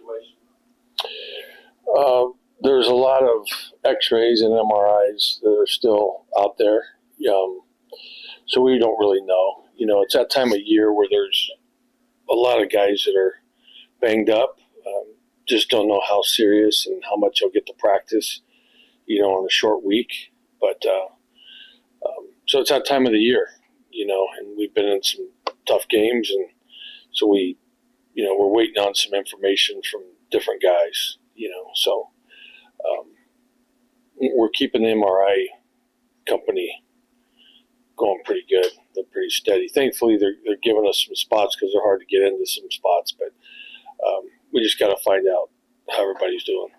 situation? There's a lot of X-rays and MRIs that are still out there, so we don't really know. It's that time of year where there's a lot of guys that are banged up, just don't know how serious and how much they'll get to practice, on a short week. But so it's that time of the year, and we've been in some tough games, and so we're waiting on some information from different guys, so we're keeping the MRI company going pretty good. They're pretty steady. Thankfully, they're giving us some spots because they're hard to get into some spots, but we just got to find out how everybody's doing.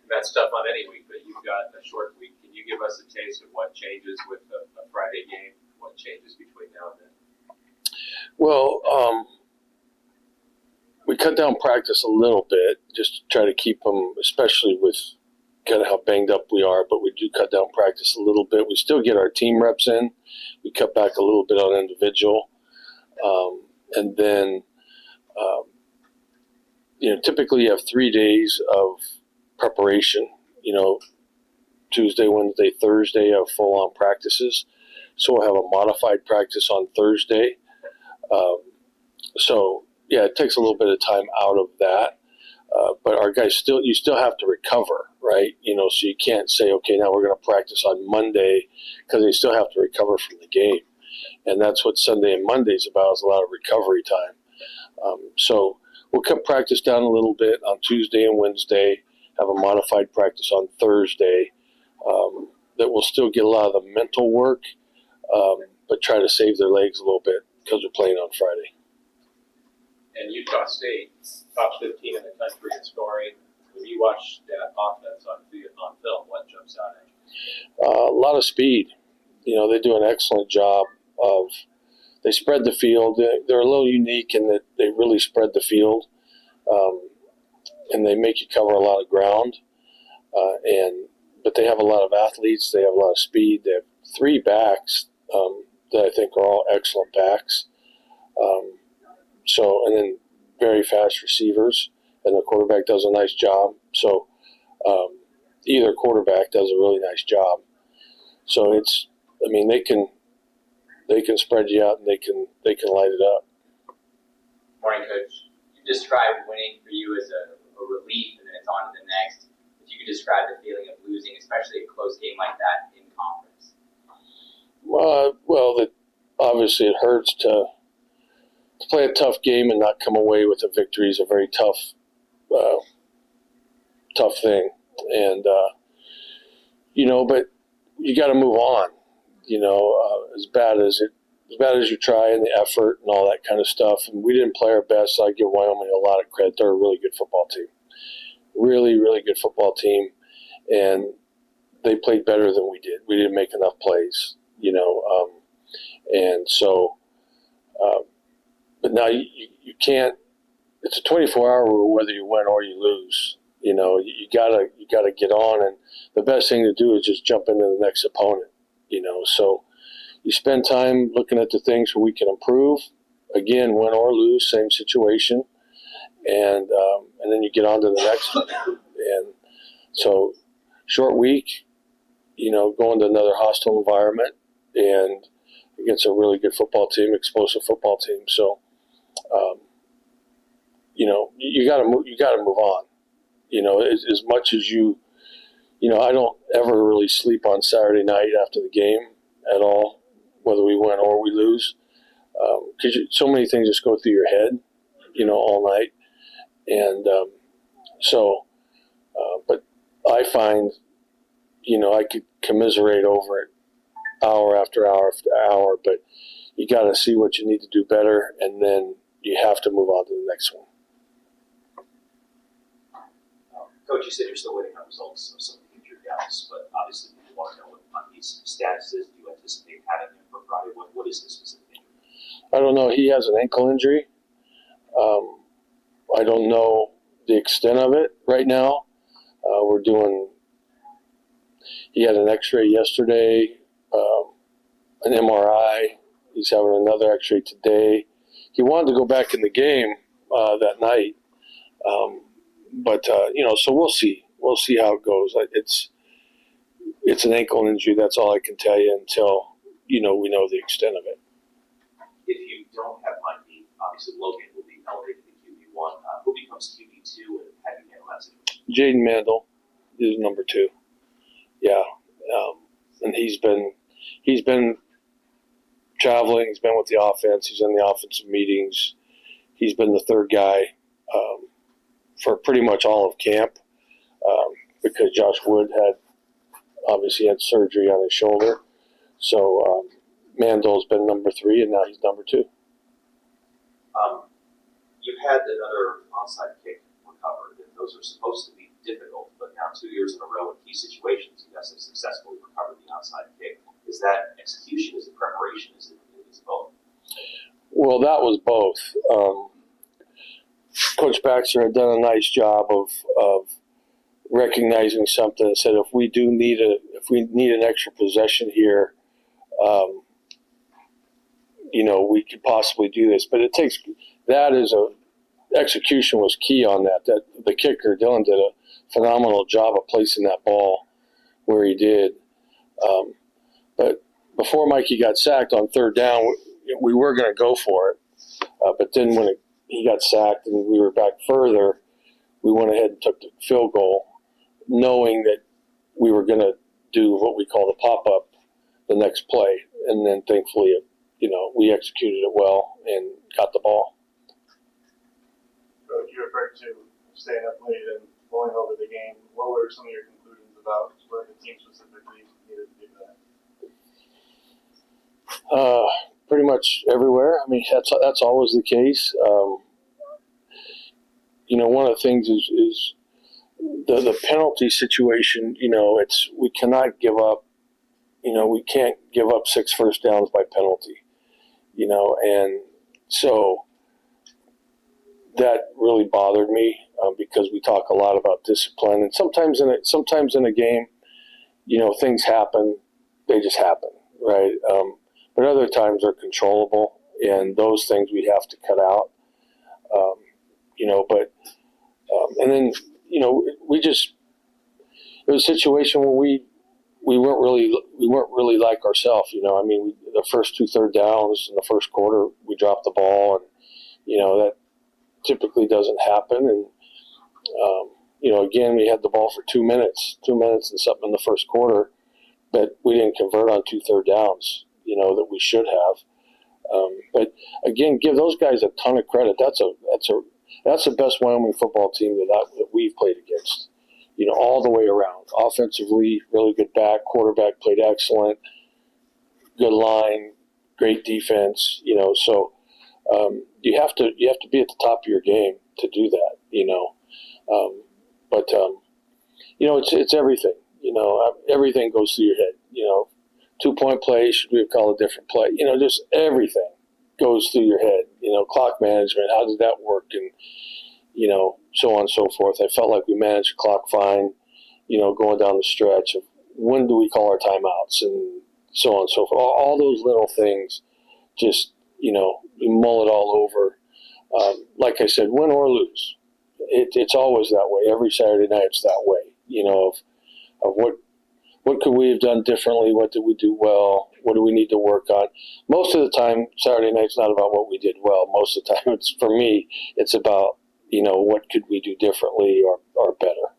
That's tough on any week, but you've got a short week. Can you give us a taste of what changes with a Friday game? What changes between now and then? Well, we cut down practice a little bit just to try to keep them, especially with kind of how banged up we are, but we do cut down practice a little bit. We still get our team reps in. We cut back a little bit on individual. And then, typically you have 3 days of preparation, Tuesday, Wednesday, Thursday have full-on practices. So we'll have a modified practice on Thursday. It takes a little bit of time out of that. But our guys you still have to recover, right? So you can't say, okay, now we're going to practice on Monday, because they still have to recover from the game. And that's what Sunday and Monday is about, is a lot of recovery time. So we'll cut practice down a little bit on Tuesday and Wednesday, have a modified practice on Thursday, that will still get a lot of the mental work, but try to save their legs a little bit because we're playing on Friday. And Utah State, top 15 in the country in scoring. When you watch that offense on film, what jumps out at you? A lot of speed. They do an excellent job of. They spread the field. They're a little unique in that they really spread the field, and they make you cover a lot of ground. But they have a lot of athletes. They have a lot of speed. They have 3 backs that I think are all excellent backs. And then very fast receivers, and the quarterback does a nice job. So either quarterback does a really nice job. So they can spread you out, and they can light it up. Morning, Coach. You described winning for you as a relief, and then it's on to the next. If you could describe the feeling of losing, especially a close game like that in conference. Obviously it hurts to play a tough game and not come away with a victory is a very tough thing. And, but you got to move on, as bad as you try, and the effort and all that kind of stuff. And we didn't play our best, so I give Wyoming a lot of credit. They're a really good football team. Really, really good football team. And they played better than we did. We didn't make enough plays, and so, but now you can't. It's a 24-hour rule whether you win or you lose. You gotta get on, and the best thing to do is just jump into the next opponent. So you spend time looking at the things where we can improve. Again, win or lose, same situation, and then you get on to the next one. And so, short week, going to another hostile environment and against a really good football team, explosive football team. So, you got to move on. As much as I don't ever really sleep on Saturday night after the game at all, whether we win or we lose, because so many things just go through your head, all night. And but I find, I could commiserate over it hour after hour after hour, but you got to see what you need to do better, and then you have to move on to the next one. Coach, you said you're still waiting on results of some of the injured guys, but obviously you want to know what Monty's status is. Do you anticipate having him for Friday? What is the specific injury? I don't know. He has an ankle injury. I don't know the extent of it right now. He had an x-ray yesterday, an MRI. He's having another x-ray today. He wanted to go back in the game that night, So we'll see. We'll see how it goes. It's an ankle injury. That's all I can tell you until we know the extent of it. If you don't have Mikey, obviously Logan will be elevated to QB1. Who becomes QB2, and how do you handle that situation? Jaden Mandel is number 2. Yeah, and he's been traveling. He's been with the offense. He's in the offensive meetings. He's been the third guy for pretty much all of camp because Josh Wood obviously had surgery on his shoulder. So Mandel's been number 3, and now he's number 2. You've had another onside kick recovered, and those are supposed to be difficult, but now 2 years in a row in key situations, you guys have successfully recovered the onside kick. Is that execution? Is it preparation? Is it both? Well, that was both. Coach Baxter had done a nice job of recognizing something and said if we need an extra possession here, we could possibly do this. But it takes execution was key on that. That the kicker Dylan did a phenomenal job of placing that ball where he did. But before Mikey got sacked on third down, we were going to go for it. But then when he got sacked and we were back further, we went ahead and took the field goal, knowing that we were going to do what we call the pop-up the next play. And then thankfully, we executed it well and got the ball. You referred to staying up late and going over the game. What were some of your conclusions about where the team specifically needed to do that? Pretty much everywhere. I mean, that's always the case. One of the things is the penalty situation. We cannot give up. We can't give up 6 first downs by penalty. And so that really bothered me because we talk a lot about discipline, and sometimes in a game, things happen. They just happen, right? But other times they're controllable, and those things we have to cut out. And then it was a situation where we weren't really like ourselves. The first 2 third downs in the first quarter, we dropped the ball, and that typically doesn't happen. And again, we had the ball for 2 minutes and something in the first quarter, but we didn't convert on 2 third downs. That we should have. But again, give those guys a ton of credit. That's the best Wyoming football team that we've played against. All the way around. Offensively, really good back. Quarterback played excellent. Good line, great defense. So you have to be at the top of your game to do that. It's everything. Everything goes through your head. 2-point play, should we have called a different play? Just everything goes through your head. Clock management, how did that work? And, so on and so forth. I felt like we managed the clock fine, going down the stretch of when do we call our timeouts and so on and so forth. All those little things, just, you mull it all over. Like I said, win or lose. It's always that way. Every Saturday night it's that way, of what could we have done differently? What did we do well? What do we need to work on? Most of the time, Saturday night's not about what we did well. Most of the time, for me, it's about, what could we do differently or better.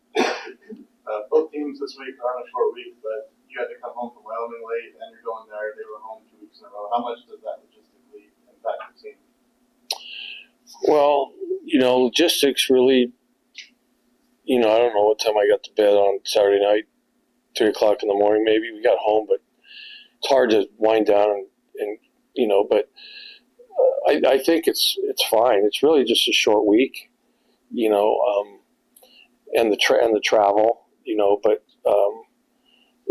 Both teams this week are on a short week, but you had to come home from Wyoming late, and you're going there. They were home 2 weeks in a row. How much does that logistically impact the team? Well, logistics really, I don't know what time I got to bed on Saturday night. 3 o'clock in the morning, maybe we got home, but it's hard to wind down but I think it's fine. It's really just a short week, and the travel, but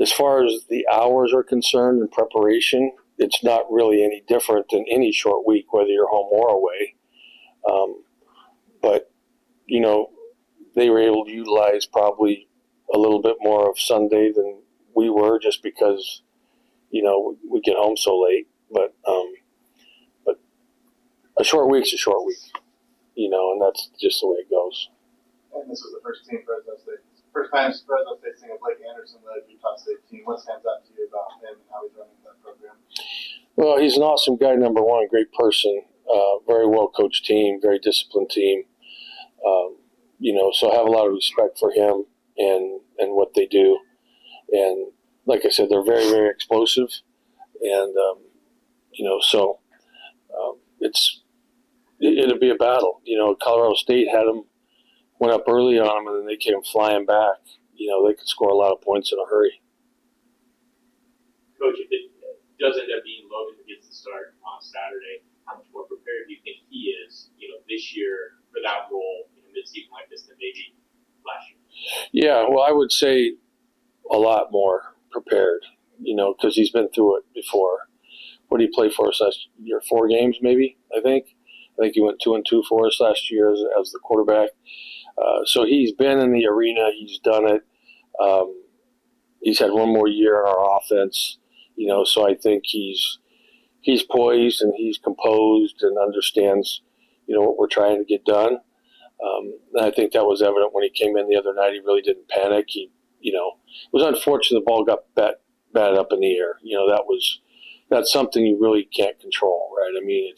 as far as the hours are concerned in preparation, it's not really any different than any short week, whether you're home or away. But they were able to utilize probably a little bit more of Sunday than we were, just because we get home so late. But a short week's a short week, and that's just the way it goes. and this was the first time Fresno State seeing a Blake Anderson led Utah State team. What stands out to you about him and how he's running that program? Well, he's an awesome guy, number one, great person, very well coached team, very disciplined team. So I have a lot of respect for him and what they do. And like I said, they're very, very explosive. And, it'll be a battle. Colorado State went up early on them, and then they came flying back. They could score a lot of points in a hurry. Coach, if it does end up being Logan who gets the start on Saturday, how much more prepared do you think he is, this year for that role in a mid-season like this than maybe last year? Yeah, well, I would say a lot more prepared, because he's been through it before. What did he play for us last year? 4 games, maybe, I think. I think he went 2-2 for us last year as the quarterback. So he's been in the arena. He's done it. He's had one more year in our offense, so I think he's poised and he's composed and understands, what we're trying to get done. And I think that was evident when he came in the other night. He really didn't panic. It was unfortunate the ball got batted up in the air. That's something you really can't control, right? I mean,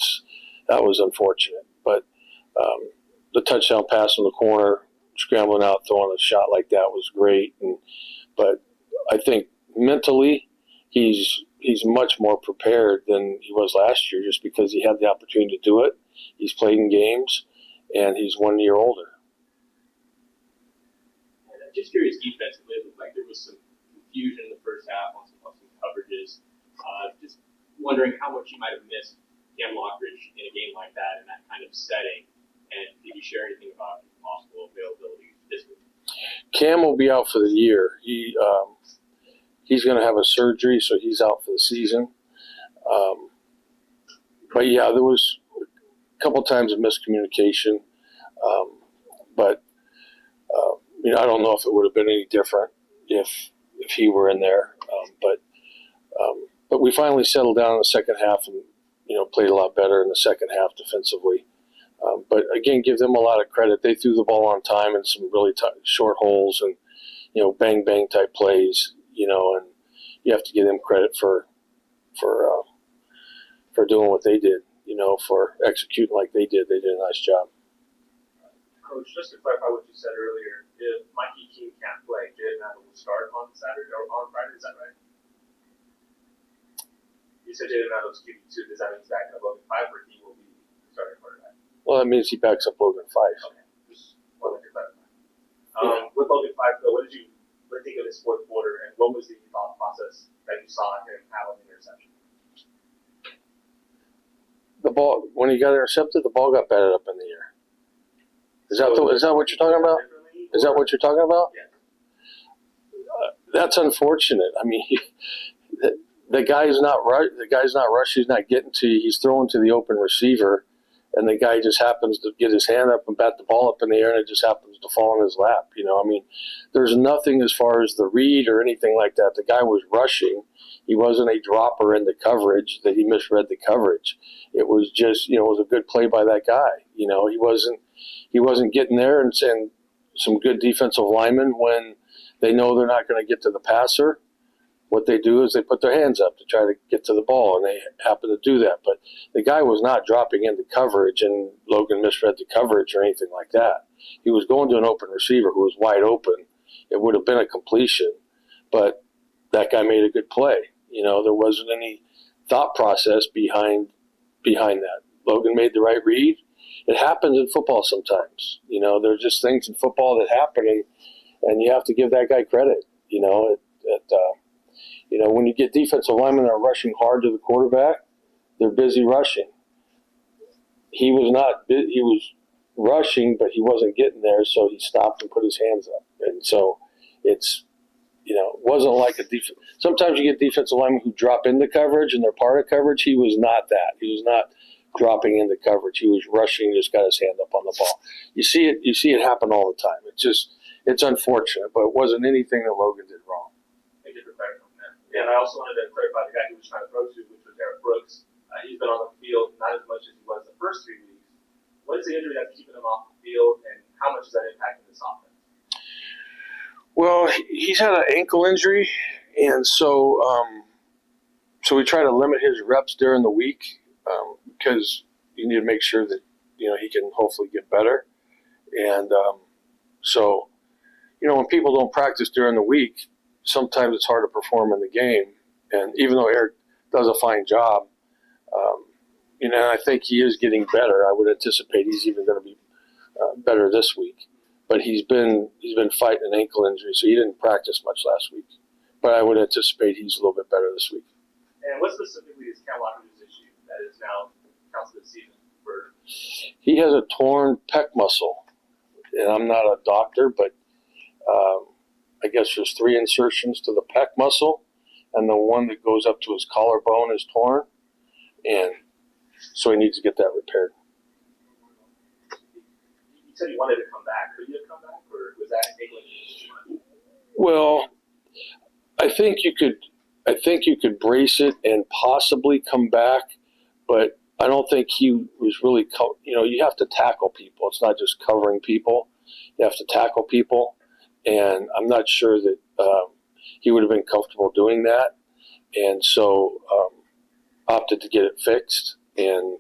that was unfortunate. But the touchdown pass in the corner, scrambling out, throwing a shot like that was great. But I think mentally he's much more prepared than he was last year just because he had the opportunity to do it. He's played in games, and he's 1 year older. And I'm just curious defensively, it looked like there was some confusion in the first half on some coverages. Just wondering how much you might have missed Cam Lockridge in a game like that in that kind of setting. And did you share anything about his possible availability this week? Cam will be out for the year. He's going to have a surgery, so he's out for the season. But yeah, there was a couple times of miscommunication. I don't know if it would have been any different if he were in there. But we finally settled down in the second half and played a lot better in the second half defensively. But again, give them a lot of credit. They threw the ball on time in some really short holes and bang bang type plays. And you have to give them credit for doing what they did. For executing like they did. They did a nice job. Coach, just to clarify what you said earlier, if Mikey King can't play, Jaden Adams will start on Saturday or on Friday. Is that right? You said Jaden Adams QB2. Does that mean he's back in Logan 5 or he will be starting quarterback? Well, that means he backs up Logan 5. Okay, just wanted to clarify. With Logan 5, though, what did you think of his fourth quarter, and what was the thought process that you saw him have on the interception? The ball, when he got intercepted, the ball got batted up in the air. Is that what you're talking about? Is that what you're talking about? Yeah. That's unfortunate. I mean, the guy's not rushing. He's not getting to you. He's throwing to the open receiver, and the guy just happens to get his hand up and bat the ball up in the air, and it just happens to fall in his lap. I mean, there's nothing as far as the read or anything like that. The guy was rushing. He wasn't a dropper in the coverage that he misread the coverage. It was just, it was a good play by that guy. He wasn't getting there and saying some good defensive linemen when they know they're not going to get to the passer. What they do is they put their hands up to try to get to the ball, and they happen to do that. But the guy was not dropping into coverage, and Logan misread the coverage or anything like that. He was going to an open receiver who was wide open. It would have been a completion, but that guy made a good play. There wasn't any thought process behind that. Logan made the right read. It happens in football sometimes. There's just things in football that happen, and you have to give that guy credit. When you get defensive linemen that are rushing hard to the quarterback, they're busy rushing. He was rushing, but he wasn't getting there, so he stopped and put his hands up. And so it wasn't like a defense. Sometimes you get defensive linemen who drop into coverage and they're part of coverage. He was not that. He was not dropping into coverage. He was rushing, just got his hand up on the ball. You see it happen all the time. It's unfortunate, but it wasn't anything that Logan did wrong. Thank you for clarifying that. And I also wanted to clarify the guy he was trying to throw to, which was Eric Brooks. He's been on the field not as much as he was the first 3 weeks. What is the injury that's keeping him off the field, and how much is that impacting this offense? Well, he's had an ankle injury, and so we try to limit his reps during the week because you need to make sure that he can hopefully get better. And so when people don't practice during the week, sometimes it's hard to perform in the game. And even though Eric does a fine job, I think he is getting better. I would anticipate he's even going to be better this week. But he's been fighting an ankle injury, so he didn't practice much last week. But I would anticipate he's a little bit better this week. And what specifically is Cam Lockridge's issue that is now counts this season for? He has a torn pec muscle, and I'm not a doctor, but I guess there's 3 insertions to the pec muscle, and the one that goes up to his collarbone is torn, and so he needs to get that repaired. You said he wanted to come back. Could he have come back, or was that ankle injury? Well, I think you could brace it and possibly come back, but I don't think he was really. You have to tackle people. It's not just covering people. You have to tackle people, and I'm not sure that he would have been comfortable doing that, and so opted to get it fixed and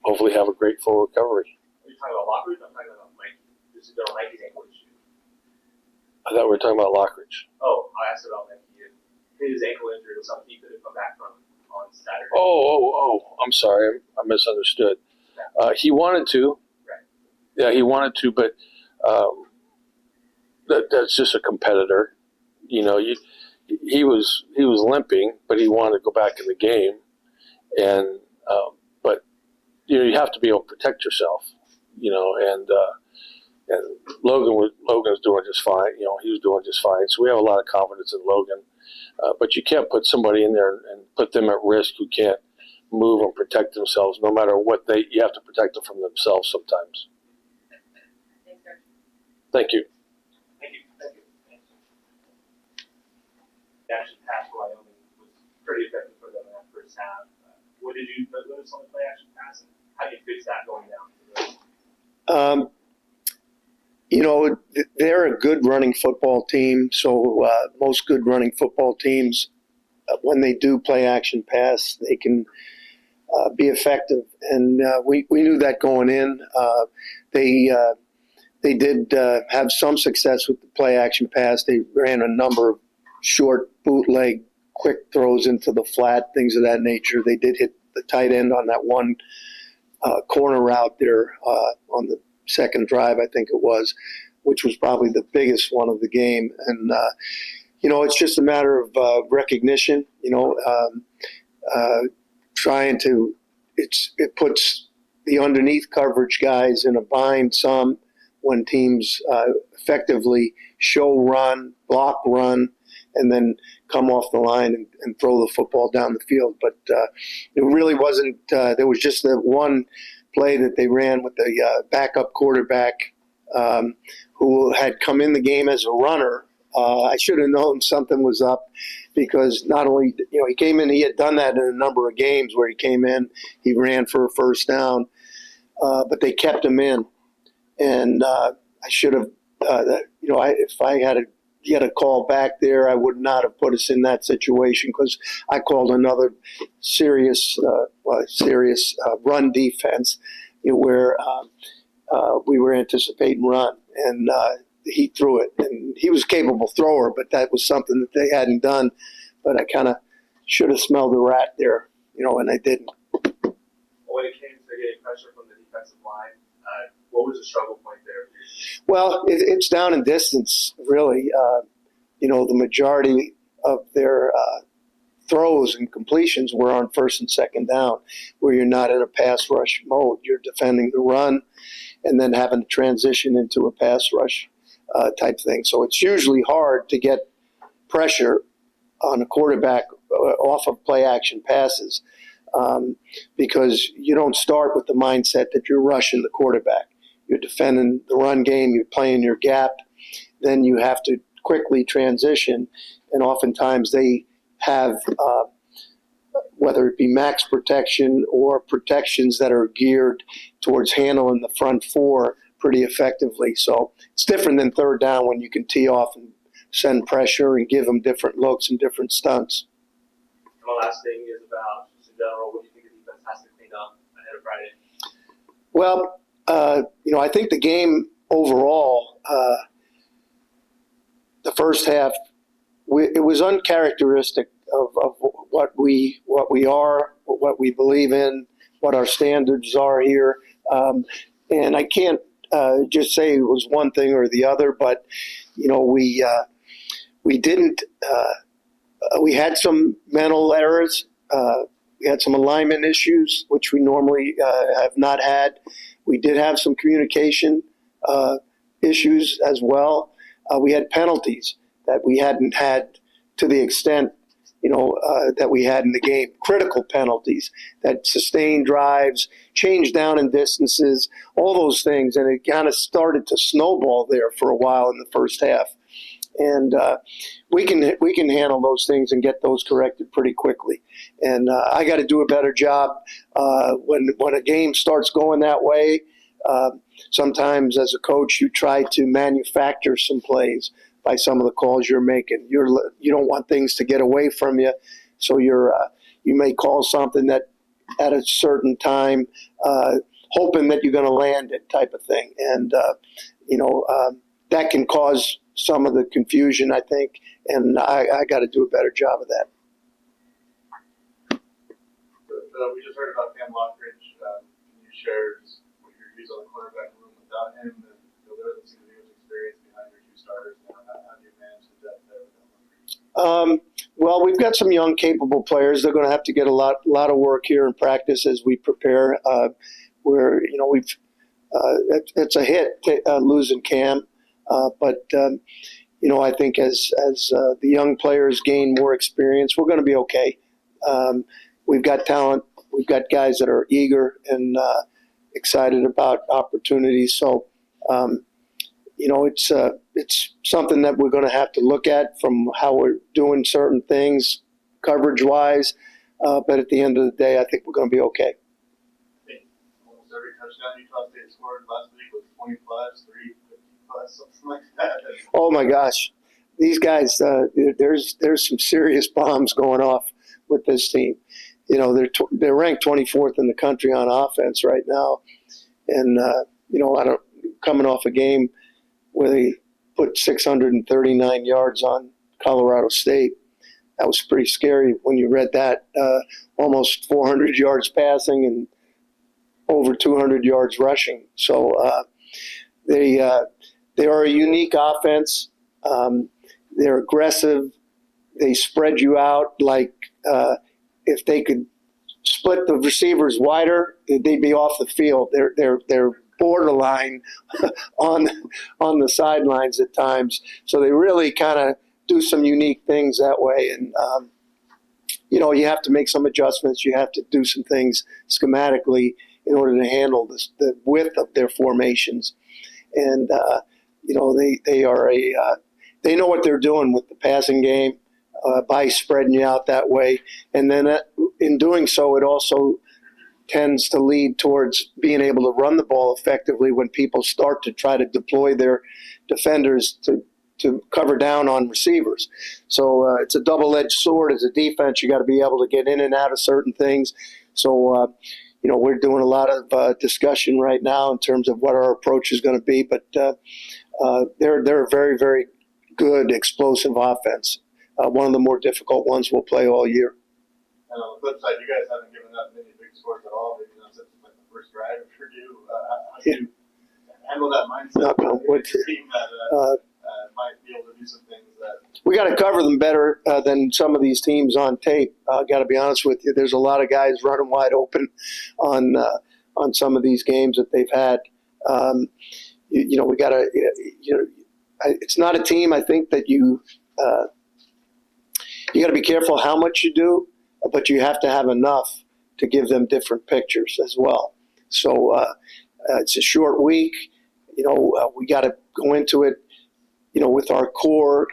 hopefully have a great full recovery. Are you talking about Lockridge? I'm talking about Mikey. This is Mikey's ankle issue. I thought we were talking about Lockridge. Oh, I asked about Mikey. His ankle injury was something he could have come back from on Saturday. Oh, I'm sorry. I misunderstood. He wanted to. Right. Yeah, he wanted to, but that's just a competitor. He was limping, but he wanted to go back in the game. And but you have to be able to protect yourself. And Logan's doing just fine. He was doing just fine. So we have a lot of confidence in Logan. But you can't put somebody in there and put them at risk who can't move and protect themselves. No matter what you have to protect them from themselves sometimes. Thank you. Thank you. The action pass for Wyoming was pretty effective for them in that first half. What did you notice on the play action pass, and how do you fix that going down? They're a good running football team. So most good running football teams, when they do play action pass, they can be effective. And we knew that going in. They did have some success with the play action pass. They ran a number of short bootleg, quick throws into the flat, things of that nature. They did hit the tight end on that one corner route there on the second drive, I think it was, which was probably the biggest one of the game. And, it's just a matter of recognition, trying to, it puts the underneath coverage guys in a bind some when teams effectively show run, block run, and then come off the line and throw the football down the field. But it really wasn't, there was just that one play that they ran with the backup quarterback who had come in the game as a runner. I should have known something was up because not only, he came in, he had done that in a number of games where he came in, he ran for a first down, but they kept him in. And I should have, if I had get a call back there, I would not have put us in that situation because I called another serious run defense where we were anticipating run, and he threw it. And he was a capable thrower, but that was something that they hadn't done. But I kind of should have smelled a rat there, and I didn't. When it came to getting pressure from the defensive line, what was the struggle point there? Well, it's down in distance, really. The majority of their throws and completions were on first and second down, where you're not in a pass rush mode. You're defending the run and then having to transition into a pass rush type thing. So it's usually hard to get pressure on a quarterback off of play action passes because you don't start with the mindset that you're rushing the quarterback. You're defending the run game, you're playing your gap, then you have to quickly transition, and oftentimes they have, whether it be max protection or protections that are geared towards handling the front four, pretty effectively. So it's different than third down when you can tee off and send pressure and give them different looks and different stunts. And the last thing is about, just in general, what do you think the defense has to clean up ahead of Friday? Well, I think the game overall, the first half, it was uncharacteristic of what we are, what we believe in, what our standards are here. And I can't just say it was one thing or the other, but we didn't. We had some mental errors. We had some alignment issues, which we normally have not had. We did have some communication issues as well. We had penalties that we hadn't had to the extent, that we had in the game. Critical penalties that sustained drives, changed down in distances, all those things. And it kind of started to snowball there for a while in the first half. And we can handle those things and get those corrected pretty quickly. And I got to do a better job when a game starts going that way. Sometimes as a coach, you try to manufacture some plays by some of the calls you're making. You don't want things to get away from you, so you may call something that at a certain time, hoping that you're going to land it, type of thing. And that can cause some of the confusion, I think, and I got to do a better job of that. We just heard about Cam Lockridge. Can you share just what your views on the quarterback room without him? And there doesn't seem to be much experience behind your two starters. How do you manage the depth there with them? Well, we've got some young, capable players. They're going to have to get a lot of work here in practice as we prepare. It's a hit losing Cam. But I think as the young players gain more experience, we're going to be okay. We've got talent. We've got guys that are eager and excited about opportunities. So, it's something that we're going to have to look at from how we're doing certain things coverage-wise. But at the end of the day, I think we're going to be okay. I think almost every touchdown Utah State scored last week was 20 plus, 3, 50 plus, something like that. Oh my gosh, these guys! There's some serious bombs going off with this team. They're ranked 24th in the country on offense right now, and coming off a game where they put 639 yards on Colorado State. That was pretty scary when you read that. Almost 400 yards passing and over 200 yards rushing. So they are a unique offense. They're aggressive. They spread you out like if they could split the receivers wider, they'd be off the field. They're borderline on the sidelines at times. So they really kind of do some unique things that way. And, you have to make some adjustments. You have to do some things schematically in order to handle the width of their formations. And, they are they know what they're doing with the passing game by spreading you out that way. And then in doing so, it also tends to lead towards being able to run the ball effectively when people start to try to deploy their defenders to cover down on receivers. So it's a double-edged sword. As a defense, you got to be able to get in and out of certain things. So, we're doing a lot of discussion right now in terms of what our approach is going to be. But they're a very, very good, explosive offense. One of the more difficult ones we'll play all year. And on the flip side, you guys haven't given up many big scores at all. Maybe not since like the first drive of Purdue. How do you handle that mindset? With your team that might be able to do some things that we got to cover them better than some of these teams on tape. Got to be honest with you. There's a lot of guys running wide open on some of these games that they've had. We got to. It's not a team. I think that you got to be careful how much you do, but you have to have enough to give them different pictures as well. So it's a short week. We got to go into it, with our core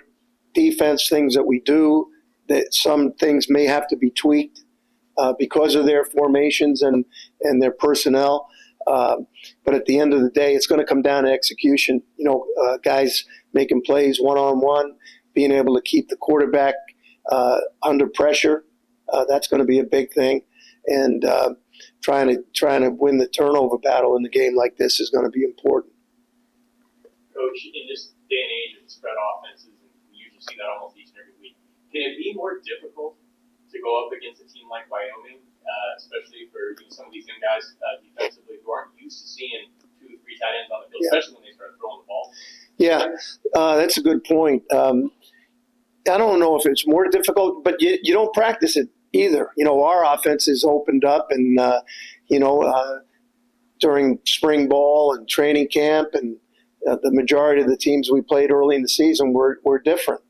defense things that we do, that some things may have to be tweaked because of their formations and their personnel. But at the end of the day, it's going to come down to execution. Guys making plays one-on-one, being able to keep the quarterback under pressure. That's going to be a big thing. And trying to win the turnover battle in the game like this is going to be important. Coach, in this day and age of spread offenses, and we usually see that almost each and every week, can it be more difficult to go up against a team like Wyoming, especially for some of these young guys defensively who aren't used to seeing 2 or 3 tight ends on the field, especially when they start throwing the ball? Yeah, that's a good point. I don't know if it's more difficult, but you don't practice it either. Our offense is opened up, and during spring ball and training camp, and the majority of the teams we played early in the season were different,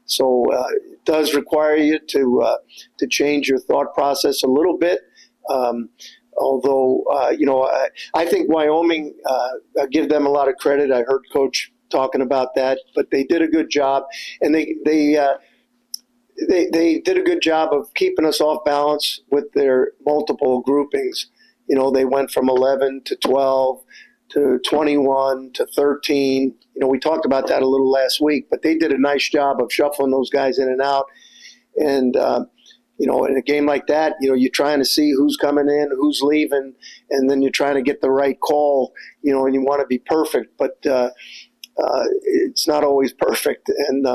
so it does require you to change your thought process a little bit. Although I think Wyoming, I give them a lot of credit. I heard Coach talking about that, but they did a good job, and they did a good job of keeping us off balance with their multiple groupings. They went from 11 to 12 to 21 to 13. We talked about that a little last week, but they did a nice job of shuffling those guys in and out. And, in a game like that, you're trying to see who's coming in, who's leaving, and then you're trying to get the right call, and you want to be perfect, but it's not always perfect. And,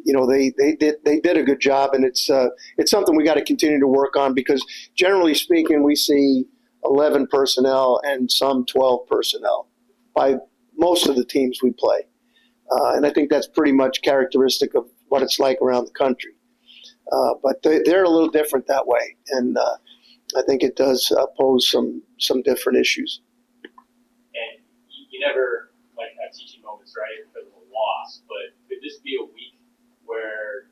they did a good job, and it's something we got to continue to work on, because generally speaking, we see 11 personnel and some 12 personnel by most of the teams we play. And I think that's pretty much characteristic of what it's like around the country. But they're a little different that way, and I think it does pose some different issues. And you never have teaching moments, right, because of a loss, but could this be a week where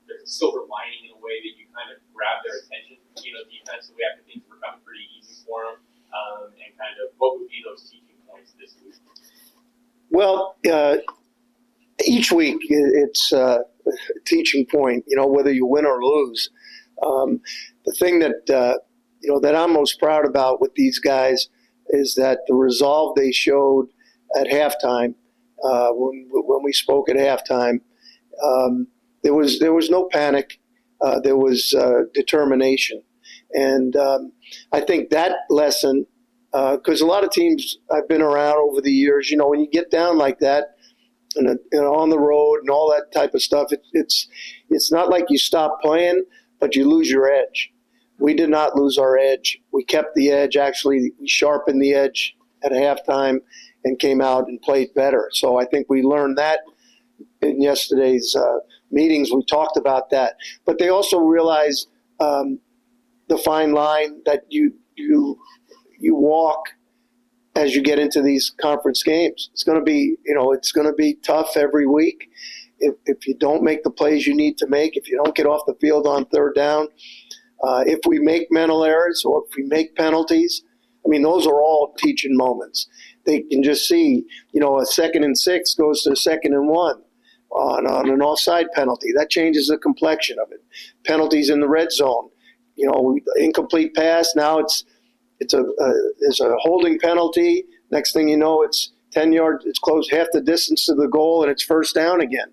there's a silver lining in a way that you kind of grab their attention, defensively after things were becoming pretty easy for them, and kind of what would be those teaching points this week? Well, each week it's a teaching point, whether you win or lose. The thing that, that I'm most proud about with these guys is that the resolve they showed at halftime, when we spoke at halftime, there was no panic. There was determination. And I think that lesson, because a lot of teams I've been around over the years, when you get down like that, and on the road and all that type of stuff, it's not like you stop playing, but you lose your edge. We did not lose our edge. We kept the edge. Actually, we sharpened the edge at halftime and came out and played better. So I think we learned that in yesterday's meetings. We talked about that. But they also realized the fine line that you walk as you get into these conference games. It's going to be, it's going to be tough every week. If you don't make the plays you need to make, if you don't get off the field on third down, if we make mental errors or if we make penalties, those are all teaching moments. They can just see, a 2nd and 6 goes to 2nd and 1 on an offside penalty. That changes the complexion of it. Penalties in the red zone, incomplete pass. Now it's a holding penalty. Next thing you know, it's 10 yards. It's close half the distance to the goal, and it's first down again.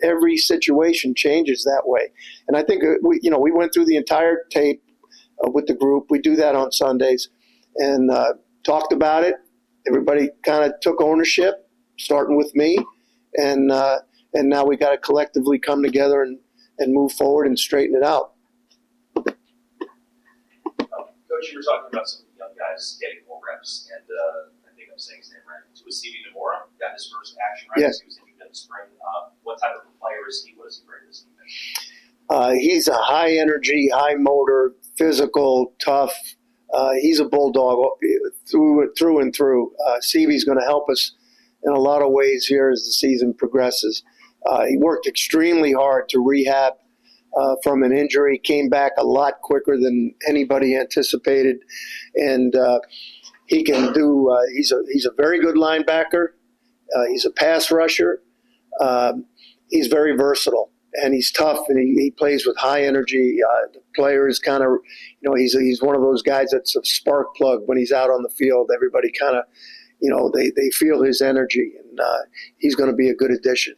Every situation changes that way. And I think we went through the entire tape with the group. We do that on Sundays, and talked about it. Everybody kind of took ownership, starting with me, and now we got to collectively come together and move forward and straighten it out. Coach, you were talking about some of the young guys getting more reps, and I think I'm saying his name right. It was CV Namora, got his first action reps. Yes. He was injured in the spring. What type of a player is he? What does he bring to this team? He's a high energy, high motor, physical, tough. He's a bulldog through and through. CV's going to help us in a lot of ways here as the season progresses. He worked extremely hard to rehab from an injury, came back a lot quicker than anybody anticipated, and he can do. He's a very good linebacker. He's a pass rusher. He's very versatile, and he's tough, and he plays with high energy. The player is kind of, he's one of those guys that's a spark plug when he's out on the field. Everybody kind of, they feel his energy, and he's going to be a good addition.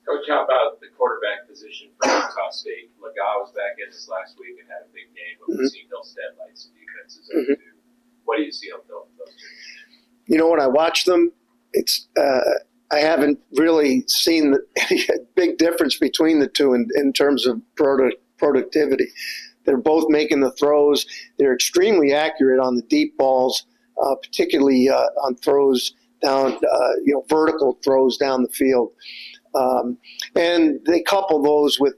Coach, how about the quarterback position for Utah State? Lagal was back in this last week and had a big game, but we've seen Hillstead light some defenses up too. What do you see on film with those two? When I watch them, it's I haven't really seen any big difference between the two in terms of productivity. They're both making the throws. They're extremely accurate on the deep balls, particularly on throws down, vertical throws down the field. And they couple those with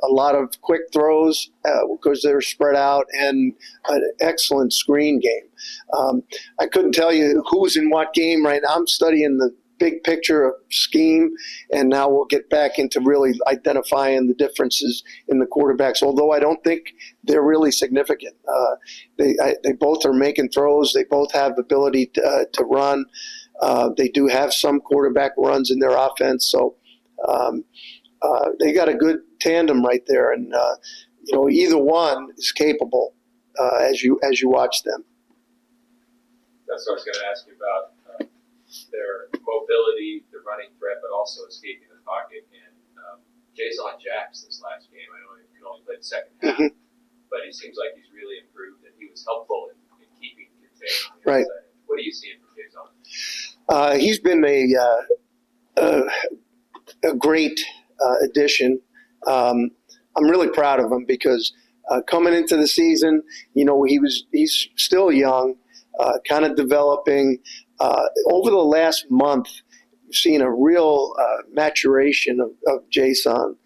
a lot of quick throws because they're spread out, and an excellent screen game. I couldn't tell you who's in what game right now. I'm studying the big picture of scheme, and now we'll get back into really identifying the differences in the quarterbacks, although I don't think they're really significant. They both are making throws. They both have ability to run. They do have some quarterback runs in their offense, so they got a good tandem right there, and either one is capable as you watch them. That's what I was going to ask you about. Their mobility, the running threat, but also escaping the pocket. And Jason Jacks this last game, I know he could only play the second half, but he seems like he's really improved, and he was helpful in keeping contained on the Right. outside. What are you seeing from Jason? He's been a great addition. I'm really proud of him because coming into the season, he's still young, kind of developing. Over the last month, we've seen a real maturation of Jason.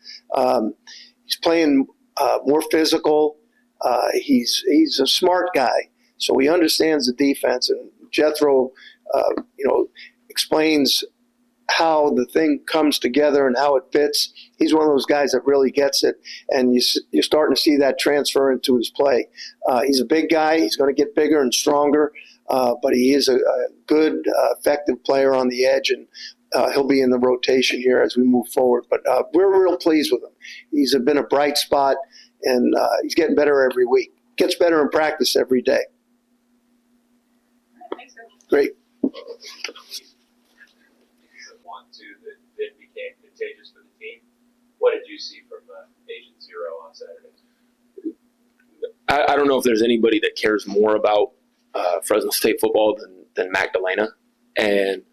He's playing more physical. He's a smart guy, so he understands the defense. And Jethro, explains how the thing comes together and how it fits. He's one of those guys that really gets it, and you're starting to see that transfer into his play. He's a big guy. He's going to get bigger and stronger, but he is a good, effective player on the edge, and he'll be in the rotation here as we move forward. But we're real pleased with him. He's been a bright spot, and he's getting better every week. Gets better in practice every day. Thanks, Coach. Great. That became contagious for the team. What did you see from Agent Zero on Saturday? I don't know if there's anybody that cares more about Fresno State football than Magdalena, and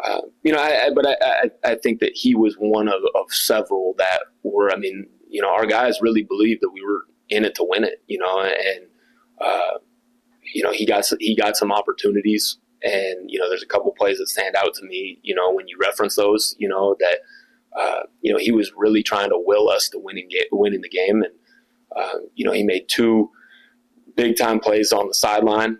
I think that he was one of several that were. Our guys really believed that we were in it to win it, and he got some opportunities. And, there's a couple plays that stand out to me, when you reference those, that, he was really trying to will us to winning the game. And, he made two big time plays on the sideline,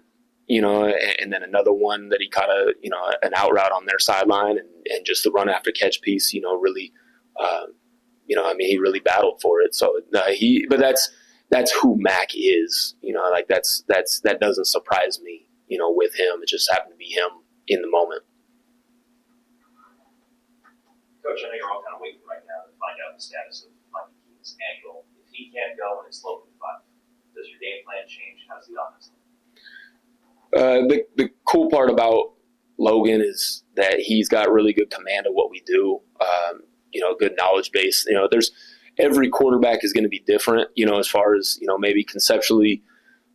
and then another one that he caught an out route on their sideline, and just the run after catch piece, really, he really battled for it. So but that's who Mac is, that doesn't surprise me. With him, it just happened to be him in the moment. Coach, I know you're all kind of waiting right now to find out the status of Mikey Keene's ankle. If he can't go and it's Logan 5, does your game plan change? How's the offense look? The cool part about Logan is that he's got really good command of what we do. Good knowledge base. There's every quarterback is going to be different. As far as maybe conceptually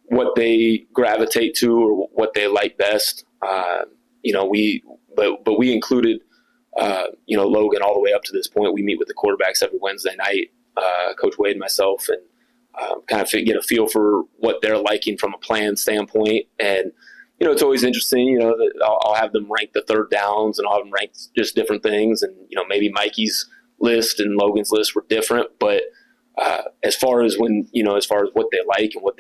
what they gravitate to or what they like best. We included Logan all the way up to this point. We meet with the quarterbacks every Wednesday night, Coach Wade and myself, and kind of get a feel for what they're liking from a plan standpoint. And it's always interesting. That I'll have them rank the third downs, and I'll have them rank just different things. And maybe Mikey's list and Logan's list were different, but as far as what they like and what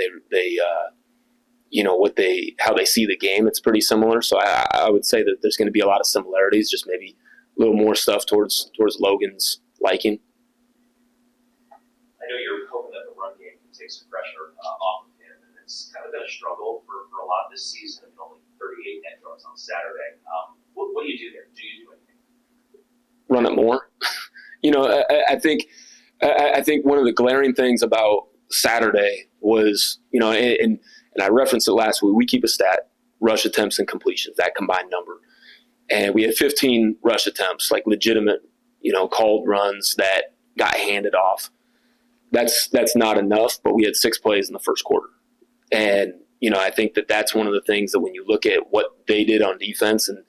how they see the game, it's pretty similar. So I would say that there's going to be a lot of similarities, just maybe a little more stuff towards Logan's liking. I know you're hoping that the run game can take some pressure off of him, and it's kind of been a struggle for a lot this season, and only 38 net yards on Saturday. What do you do there? Do you run it more. I think one of the glaring things about Saturday was, and I referenced it last week, we keep a stat, rush attempts and completions, that combined number. And we had 15 rush attempts, like legitimate, called runs that got handed off. That's not enough, but we had 6 plays in the first quarter. And, I think that's one of the things that when you look at what they did on defense, and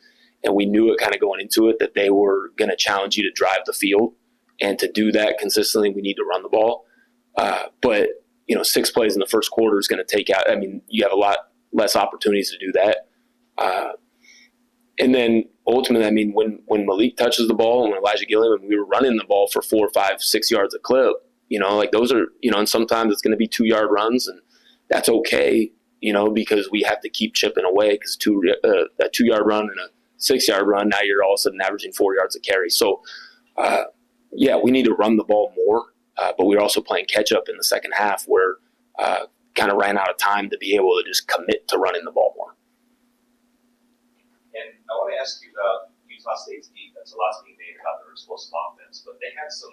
we knew it kind of going into it, that they were going to challenge you to drive the field. And to do that consistently, we need to run the ball. But 6 plays in the first quarter is going to take out, you have a lot less opportunities to do that. And then ultimately, when Malik touches the ball and when Elijah Gilliam, we were running the ball for 4, 5, 6 yards a clip, those are, and sometimes it's going to be 2-yard runs, and that's okay, because we have to keep chipping away, because a 2-yard run and a 6-yard run, now you're all of a sudden averaging 4 yards a carry. So, we need to run the ball more, but we were also playing catch up in the second half, where kind of ran out of time to be able to just commit to running the ball more. And I want to ask you about Utah State's defense. A lot's being made about their explosive offense, but they had some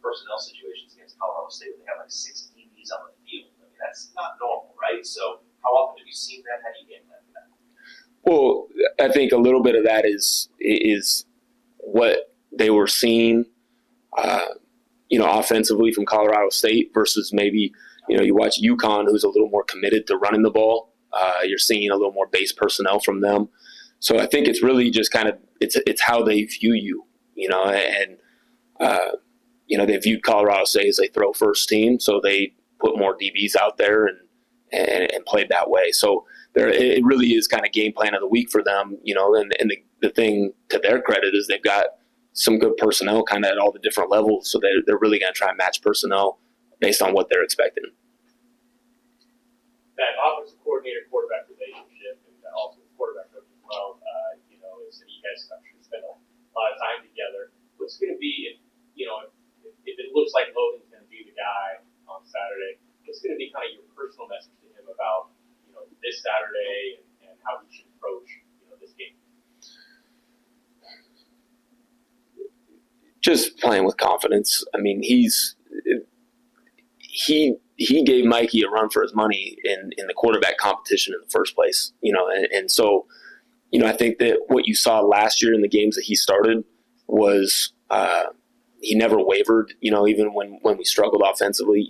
personnel situations against Colorado State where they had like 6 DBs on the field. That's not normal, right? So how often have you seen that? How do you game plan for that? Well, I think a little bit of that is what they were seeing, offensively from Colorado State versus maybe, you watch UConn, who's a little more committed to running the ball. You're seeing a little more base personnel from them. So I think it's really just kind of it's how they view you, and they viewed Colorado State as a throw first team, so they put more DBs out there and played that way. So it really is kind of game plan of the week for them, and the thing to their credit is they've got some good personnel kind of at all the different levels, so they're really going to try and match personnel based on what they're expecting. That offensive coordinator quarterback relationship, and also the quarterback coach as well, is that you guys spend a lot of time together. What's going to be, if it looks like Logan's going to be the guy on Saturday, what's going to be kind of your personal message to him about, this Saturday and how he should approach, this game? Just playing with confidence. He gave Mikey a run for his money in the quarterback competition in the first place, and so, I think that what you saw last year in the games that he started was he never wavered, even when we struggled offensively,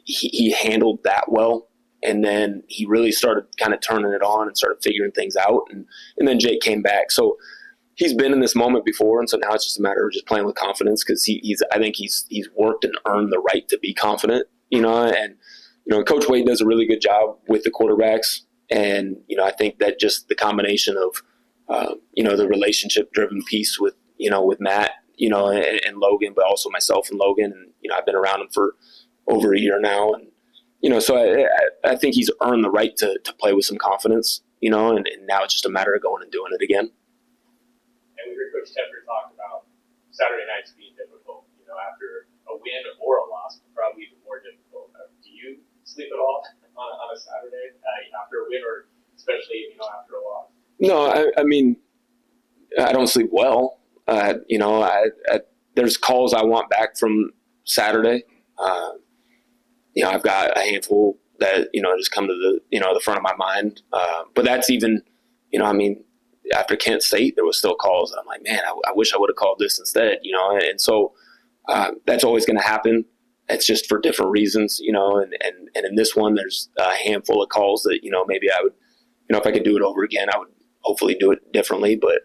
he handled that well. And then he really started kind of turning it on and started figuring things out. And then Jake came back. So he's been in this moment before. And so now it's just a matter of just playing with confidence, because I think he's worked and earned the right to be confident, and Coach Wade does a really good job with the quarterbacks. And, I think that just the combination of, the relationship driven piece with Matt, and Logan, but also myself and Logan. And, I've been around him for over a year now. And, so I think he's earned the right to play with some confidence, and now it's just a matter of going and doing it again. And we heard Coach Tepper talk about Saturday nights being difficult, after a win or a loss, probably even more difficult. Do you sleep at all on a Saturday after a win, or especially, after a loss? No, I don't sleep well. There's calls I want back from Saturday. I've got a handful that, just come to the front of my mind. But that's even, after Kent State, there was still calls. I'm like, man, I wish I would have called this instead, and so that's always going to happen. It's just for different reasons, and in this one, there's a handful of calls that, maybe I would, if I could do it over again, I would hopefully do it differently. But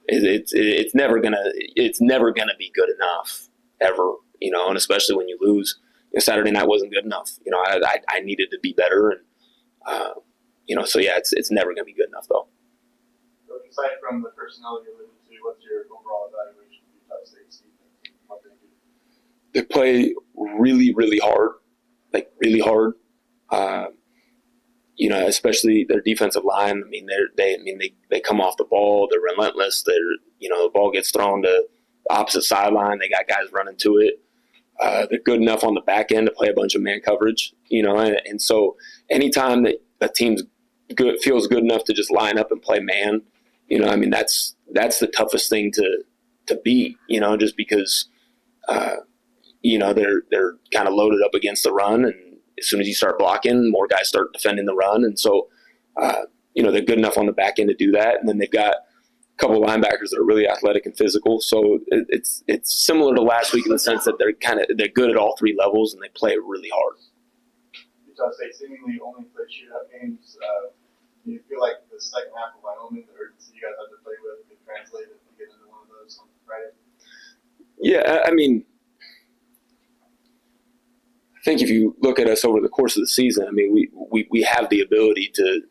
it's never gonna be good enough ever, and especially when you lose. Saturday night wasn't good enough. I needed to be better, and so it's never gonna be good enough though. So aside from the personnel you alluded to, what's your overall evaluation of Utah State's defense? What they do? They play really, really hard, especially their defensive line. They come off the ball. They're relentless. The ball gets thrown to the opposite sideline. They got guys running to it. They're good enough on the back end to play a bunch of man coverage, and so anytime that a team's feels good enough to just line up and play man, that's that's the toughest thing to beat, you know, just because, you know, they're kind of loaded up against the run, and as soon as you start blocking, more guys start defending the run, and so you know, they're good enough on the back end to do that, and then they've got a couple of linebackers that are really athletic and physical. So it's similar to last week in the sense that they're good at all three levels and they play really hard. Utah State seemingly only played shootout games. Do you feel like the second half of Wyoming, the urgency you guys had to play with, could translate if you get into one of those on Friday? Yeah, I mean, I think if you look at us over the course of the season, I mean, we have the ability to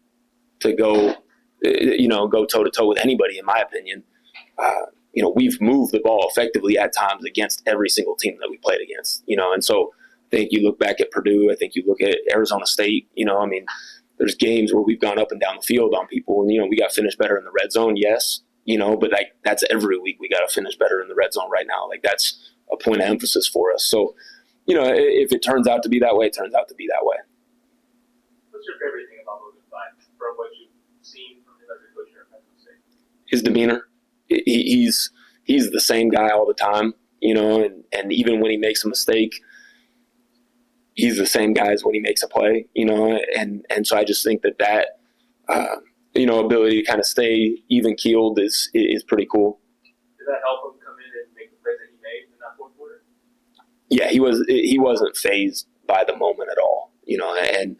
go, you know, go toe to toe with anybody, in my opinion. You know, we've moved the ball effectively at times against every single team that we played against, you know, and so I think you look back at Purdue, I think you look at Arizona State, you know, I mean, there's games where we've gone up and down the field on people, and, you know, we got to finish better in the red zone, yes, you know, but like that's every week we got to finish better in the red zone right now. Like that's a point of emphasis for us. So, you know, if it turns out to be that way, it turns out to be that way. What's your favorite thing about Logan Fine from what you've seen from him as a coach here at Penn State? His demeanor. He's the same guy all the time, you know, and even when he makes a mistake, he's the same guy as when he makes a play, you know, and so I just think that you know, ability to kind of stay even keeled is pretty cool. Did that help him come in and make the plays that he made in that fourth quarter? Yeah, he wasn't fazed by the moment at all, you know, and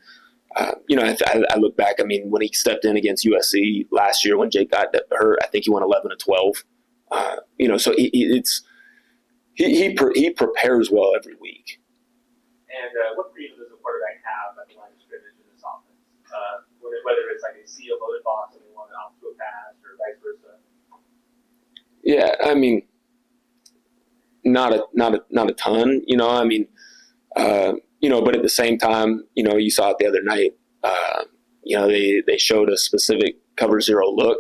you know, I look back. I mean, when he stepped in against USC last year when Jake got hurt, I think he went 11-12. You know, so he prepares well every week. And what freedom does a quarterback have at the line of scrimmage in this offense? Whether it's like they see a loaded box and they want to opt to a pass or vice versa. Yeah, I mean, not a ton. You know, I mean, you know, but at the same time, you know, you saw it the other night. You know, they showed a specific cover zero look,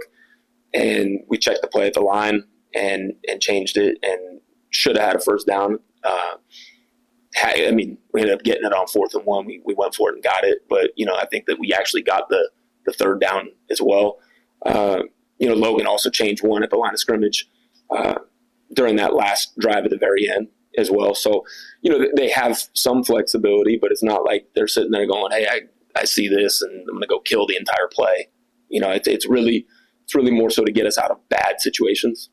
and we checked the play at the line and changed it, and should have had a first down. I mean, we ended up getting it on 4th and 1. We went for it and got it, but you know, I think that we actually got the third down as well. You know, Logan also changed one at the line of scrimmage during that last drive at the very end as well. So, you know, they have some flexibility, but it's not like they're sitting there going, "Hey, I see this and I'm going to go kill the entire play." You know, it's really more so to get us out of bad situations.